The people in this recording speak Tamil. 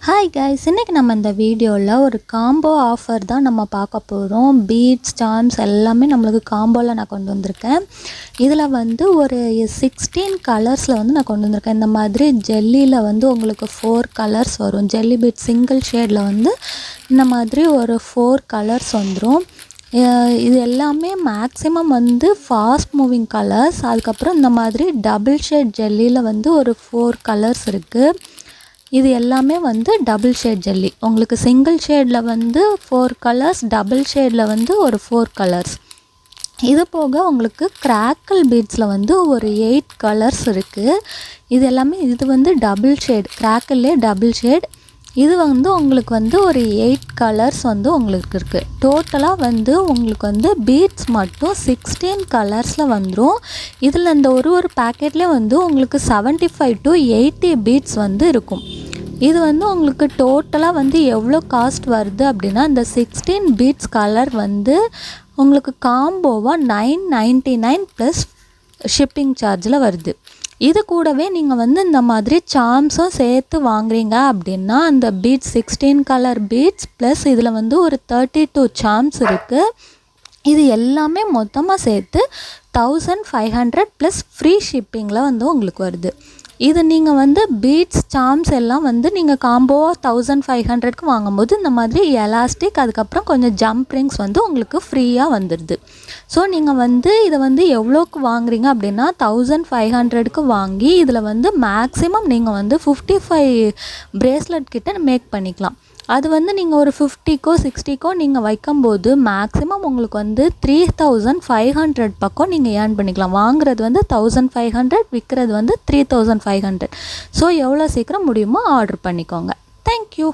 ஹாய் கைஸ், இன்றைக்கி நம்ம இந்த வீடியோவில் ஒரு காம்போ ஆஃபர் தான் நம்ம பார்க்க போகிறோம். பீட்ஸ், சார்ம்ஸ் எல்லாமே நம்மளுக்கு காம்போவில் நான் கொண்டு வந்திருக்கேன். இதில் வந்து ஒரு 16 கலர்ஸில் வந்து நான் கொண்டு வந்திருக்கேன். இந்த மாதிரி ஜெல்லியில் வந்து உங்களுக்கு 4 கலர்ஸ் வரும். ஜெல்லி பீட் சிங்கிள் ஷேடில் வந்து இந்த மாதிரி ஒரு 4 கலர்ஸ் வந்துடும். இது எல்லாமே மேக்ஸிமம் வந்து ஃபாஸ்ட் மூவிங் கலர்ஸ். அதுக்கப்புறம் இந்த மாதிரி டபுள் ஷேட் ஜெல்லியில் வந்து ஒரு 4 கலர்ஸ் இருக்குது. இது எல்லாமே வந்து டபுள் ஷேட் ஜெல்லி. உங்களுக்கு சிங்கிள் ஷேடில் வந்து 4 கலர்ஸ், டபுள் ஷேடில் வந்து ஒரு 4 கலர்ஸ். இது போக உங்களுக்கு கிராக்கிள் பீட்ஸில் வந்து ஒரு 8 கலர்ஸ் இருக்குது. இது எல்லாமே இது வந்து டபுள் ஷேட், கிராக்கிள்லே டபுள் ஷேட். இது வந்து உங்களுக்கு வந்து ஒரு 8 கலர்ஸ் வந்து உங்களுக்கு இருக்குது. டோட்டலாக வந்து உங்களுக்கு வந்து பீட்ஸ் மட்டும் 16 கலர்ஸில் வந்துடும். இதில் இந்த ஒரு பேக்கெட்லேயே வந்து உங்களுக்கு 75 to 80 பீட்ஸ் வந்து இருக்கும். இது வந்து உங்களுக்கு டோட்டலாக வந்து எவ்வளோ காஸ்ட் வருது அப்படின்னா, இந்த 16 பீட்ஸ் கலர் வந்து உங்களுக்கு காம்போவாக 999 ப்ளஸ் ஷிப்பிங் சார்ஜில் வருது. இது கூடவே நீங்கள் வந்து இந்த மாதிரி சார்ம்ஸும் சேர்த்து வாங்குறீங்க அப்படின்னா, அந்த பீட்ஸ் 16 கலர் பீட்ஸ் ப்ளஸ் இதில் வந்து ஒரு 32 சார்ம்ஸ் இருக்குது. இது எல்லாமே மொத்தமாக சேர்த்து 1500 ப்ளஸ் ஃப்ரீ ஷிப்பிங்கில் வந்து உங்களுக்கு வருது. இது நீங்கள் வந்து பீட்ஸ், சார்ம்ஸ் எல்லாம் வந்து நீங்கள் காம்போவாக 1500க்கு வாங்கும்போது இந்த மாதிரி எலாஸ்டிக், அதுக்கப்புறம் கொஞ்சம் ஜம்ப் ரிங்ஸ் வந்து உங்களுக்கு ஃப்ரீயாக வந்துடுது. ஸோ நீங்கள் வந்து இதை வந்து எவ்வளோக்கு வாங்குறீங்க அப்படின்னா 1500க்கு வாங்கி இதில் வந்து மேக்ஸிமம் நீங்கள் வந்து 55 பிரேஸ்லெட் கிட்ட மேக் பண்ணிக்கலாம். அது வந்து நீங்கள் ஒரு 50க்கோ 60க்கோ நீங்கள் வைக்கும்போது மேக்ஸிமம் உங்களுக்கு வந்து 3500 பக்கம் நீங்கள் ஏர்ன் பண்ணிக்கலாம். வாங்குறது வந்து 1500, விற்கிறது வந்து 3500. ஸோ எவ்வளோ சீக்கிரம் முடியுமோ ஆர்டர் பண்ணிக்கோங்க. தேங்க்யூ.